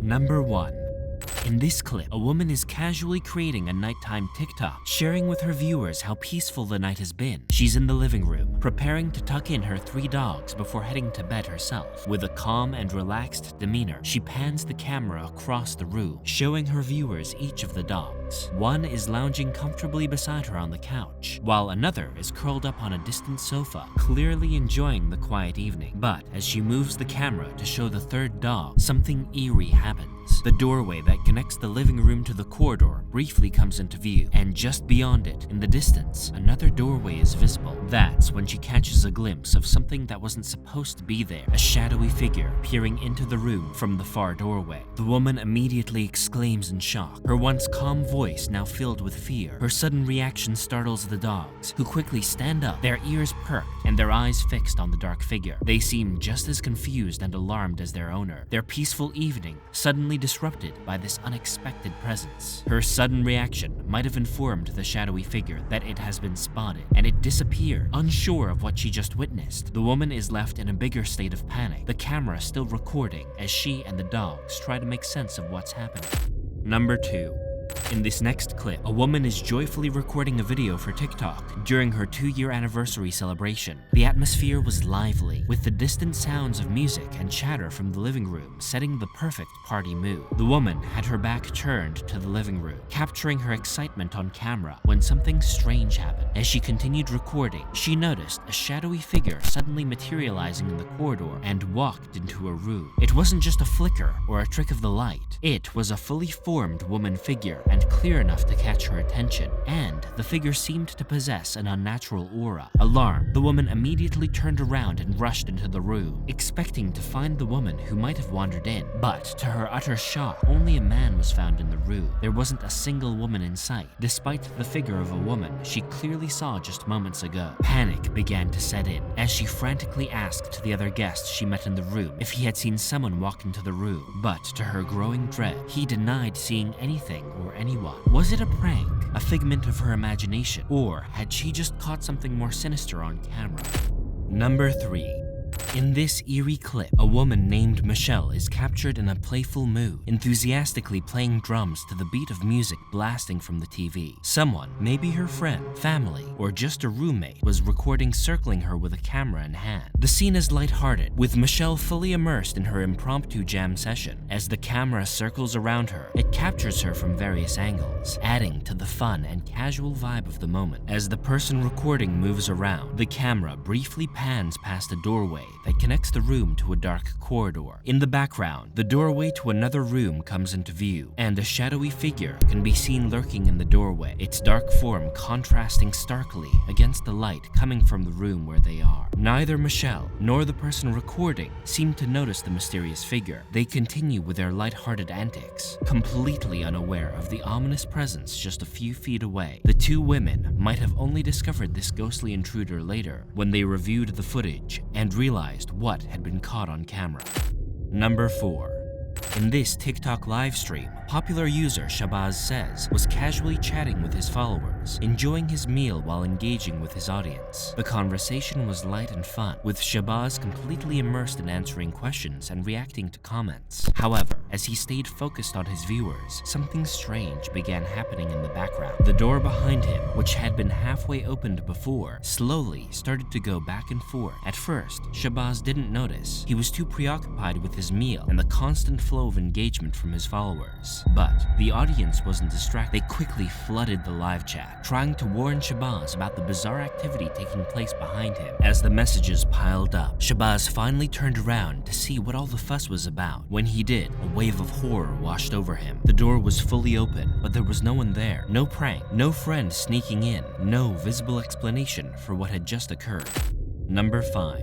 Number 1. In this clip, a woman is casually creating a nighttime TikTok, sharing with her viewers how peaceful the night has been. She's in the living room, preparing to tuck in her 3 dogs before heading to bed herself. With a calm and relaxed demeanor, she pans the camera across the room, showing her viewers each of the dogs. One is lounging comfortably beside her on the couch, while another is curled up on a distant sofa, clearly enjoying the quiet evening. But as she moves the camera to show the 3rd dog, something eerie happens. The doorway that connects the living room to the corridor briefly comes into view, and just beyond it, in the distance, another doorway is visible. That's when she catches a glimpse of something that wasn't supposed to be there, a shadowy figure peering into the room from the far doorway. The woman immediately exclaims in shock, her once calm voice now filled with fear. Her sudden reaction startles the dogs, who quickly stand up, their ears perked and their eyes fixed on the dark figure. They seem just as confused and alarmed as their owner, their peaceful evening suddenly disrupted by this unexpected presence. Her sudden reaction might have informed the shadowy figure that it has been spotted, and it disappeared. Unsure of what she just witnessed, the woman is left in a bigger state of panic, the camera still recording as she and the dogs try to make sense of what's happening. Number 2. In this next clip, a woman is joyfully recording a video for TikTok during her 2-year anniversary celebration. The atmosphere was lively, with the distant sounds of music and chatter from the living room setting the perfect party mood. The woman had her back turned to the living room, capturing her excitement on camera when something strange happened. As she continued recording, she noticed a shadowy figure suddenly materializing in the corridor and walked into her room. It wasn't just a flicker or a trick of the light. It was a fully formed woman figure, and clear enough to catch her attention, and the figure seemed to possess an unnatural aura. Alarmed, the woman immediately turned around and rushed into the room, expecting to find the woman who might have wandered in. But to her utter shock, only a man was found in the room. There wasn't a single woman in sight, despite the figure of a woman she clearly saw just moments ago. Panic began to set in as she frantically asked the other guests she met in the room if he had seen someone walk into the room, but to her growing dread, he denied seeing anything or anyone. Was it a prank, a figment of her imagination, or had she just caught something more sinister on camera? Number 3. In this eerie clip, a woman named Michelle is captured in a playful mood, enthusiastically playing drums to the beat of music blasting from the TV. Someone, maybe her friend, family, or just a roommate, was recording circling her with a camera in hand. The scene is lighthearted, with Michelle fully immersed in her impromptu jam session. As the camera circles around her, it captures her from various angles, adding to the fun and casual vibe of the moment. As the person recording moves around, the camera briefly pans past a doorway that connects the room to a dark corridor. In the background, the doorway to another room comes into view, and a shadowy figure can be seen lurking in the doorway, its dark form contrasting starkly against the light coming from the room where they are. Neither Michelle nor the person recording seem to notice the mysterious figure. They continue with their lighthearted antics, completely unaware of the ominous presence just a few feet away. The 2 women might have only discovered this ghostly intruder later, when they reviewed the footage and realized what had been caught on camera. Number 4. In this TikTok live stream, popular user Shabazz Says was casually chatting with his followers, enjoying his meal while engaging with his audience. The conversation was light and fun, with Shabazz completely immersed in answering questions and reacting to comments. However, as he stayed focused on his viewers, something strange began happening in the background. The door behind him, which had been halfway opened before, slowly started to go back and forth. At first, Shabazz didn't notice. He was too preoccupied with his meal and the constant flow of engagement from his followers. But the audience wasn't distracted. They quickly flooded the live chat, trying to warn Shabazz about the bizarre activity taking place behind him. As the messages piled up, Shabazz finally turned around to see what all the fuss was about. When he did, a wave of horror washed over him. The door was fully open, but there was no one there. No prank, no friend sneaking in, no visible explanation for what had just occurred. Number 5.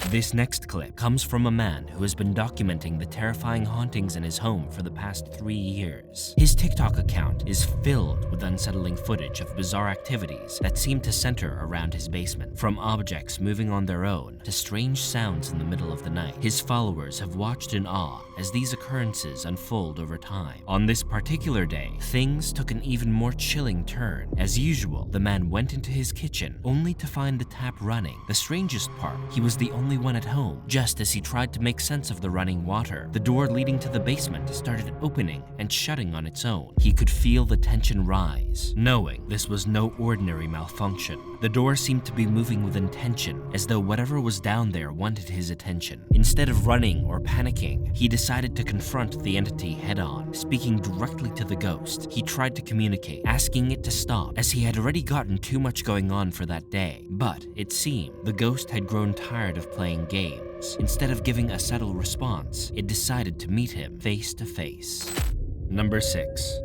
This next clip comes from a man who has been documenting the terrifying hauntings in his home for the past 3 years. His TikTok account is filled with unsettling footage of bizarre activities that seem to center around his basement. From objects moving on their own to strange sounds in the middle of the night, his followers have watched in awe as these occurrences unfold over time. On this particular day, things took an even more chilling turn. As usual, the man went into his kitchen only to find the tap running. The strangest part, he was the only one at home. Just as he tried to make sense of the running water, the door leading to the basement started opening and shutting on its own. He could feel the tension rise, knowing this was no ordinary malfunction. The door seemed to be moving with intention, as though whatever was down there wanted his attention. Instead of running or panicking, he decided to confront the entity head-on. Speaking directly to the ghost, he tried to communicate, asking it to stop, as he had already gotten too much going on for that day. But it seemed the ghost had grown tired of playing games. Instead of giving a subtle response, it decided to meet him face to face. Number 6.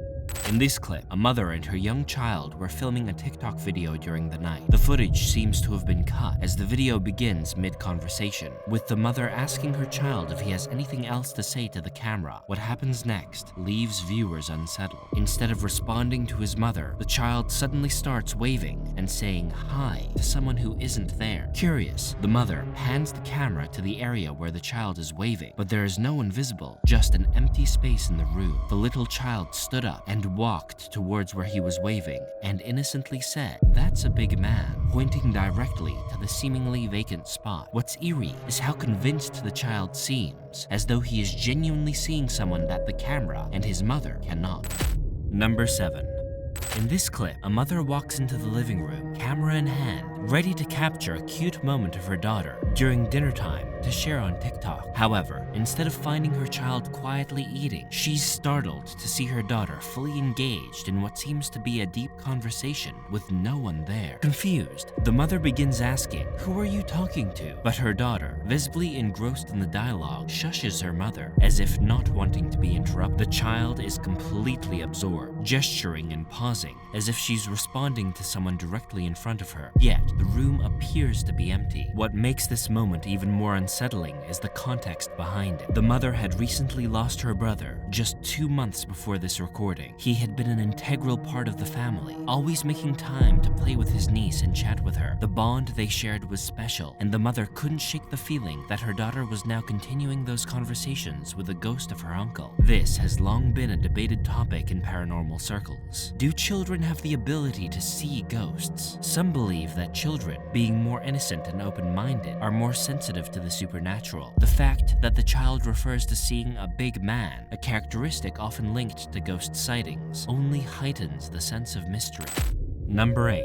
In this clip, a mother and her young child were filming a TikTok video during the night. The footage seems to have been cut as the video begins mid-conversation, with the mother asking her child if he has anything else to say to the camera. What happens next leaves viewers unsettled. Instead of responding to his mother, the child suddenly starts waving and saying hi to someone who isn't there. Curious, the mother pans the camera to the area where the child is waving, but there is no one visible, just an empty space in the room. The little child stood up and walked towards where he was waving and innocently said, "That's a big man," pointing directly to the seemingly vacant spot. What's eerie is how convinced the child seems, as though he is genuinely seeing someone that the camera and his mother cannot. Number 7. In this clip, a mother walks into the living room, camera in hand, ready to capture a cute moment of her daughter during dinner time to share on TikTok. However, instead of finding her child quietly eating, she's startled to see her daughter fully engaged in what seems to be a deep conversation with no one there. Confused, the mother begins asking, "Who are you talking to?" But her daughter, visibly engrossed in the dialogue, shushes her mother, as if not wanting to be interrupted. The child is completely absorbed, gesturing and pausing, as if she's responding to someone directly in front of her. Yet, the room appears to be empty. What makes this moment even more unsettling is the context behind it. The mother had recently lost her brother just 2 months before this recording. He had been an integral part of the family, always making time to play with his niece and chat with her. The bond they shared was special, and the mother couldn't shake the feeling that her daughter was now continuing those conversations with the ghost of her uncle. This has long been a debated topic in paranormal circles. Do children have the ability to see ghosts? Some believe that children, being more innocent and open-minded, are more sensitive to the supernatural. The fact that the child refers to seeing a big man, a characteristic often linked to ghost sightings, only heightens the sense of mystery. Number 8.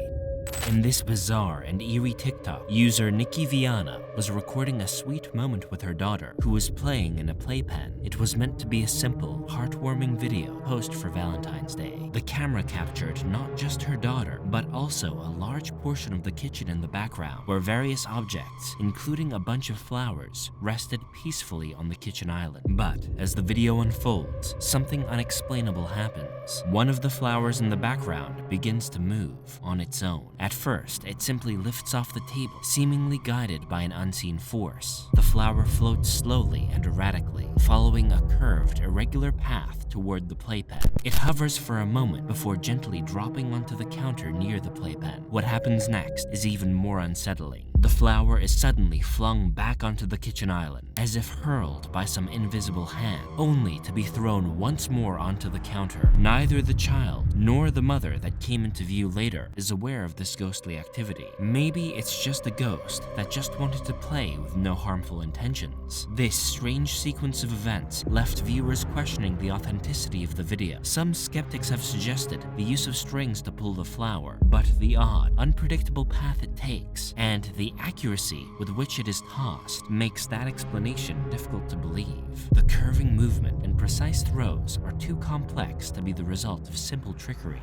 In this bizarre and eerie TikTok, user Nikki Viana was recording a sweet moment with her daughter, who was playing in a playpen. It was meant to be a simple, heartwarming video post for Valentine's Day. The camera captured not just her daughter, but also a large portion of the kitchen in the background, where various objects, including a bunch of flowers, rested peacefully on the kitchen island. But as the video unfolds, something unexplainable happens. One of the flowers in the background begins to move on its own. At first, it simply lifts off the table, seemingly guided by an unseen force. The flower floats slowly and erratically, following a curved, irregular path toward the playpen. It hovers for a moment before gently dropping onto the counter near the playpen. What happens next is even more unsettling. The flower is suddenly flung back onto the kitchen island, as if hurled by some invisible hand, only to be thrown once more onto the counter. Neither the child nor the mother that came into view later is aware of this ghostly activity. Maybe it's just a ghost that just wanted to play with no harmful intentions. This strange sequence of events left viewers questioning the authenticity of the video. Some skeptics have suggested the use of strings to pull the flower, but the odd, unpredictable path it takes, and the accuracy with which it is tossed makes that explanation difficult to believe. The curving movement and precise throws are too complex to be the result of simple trickery.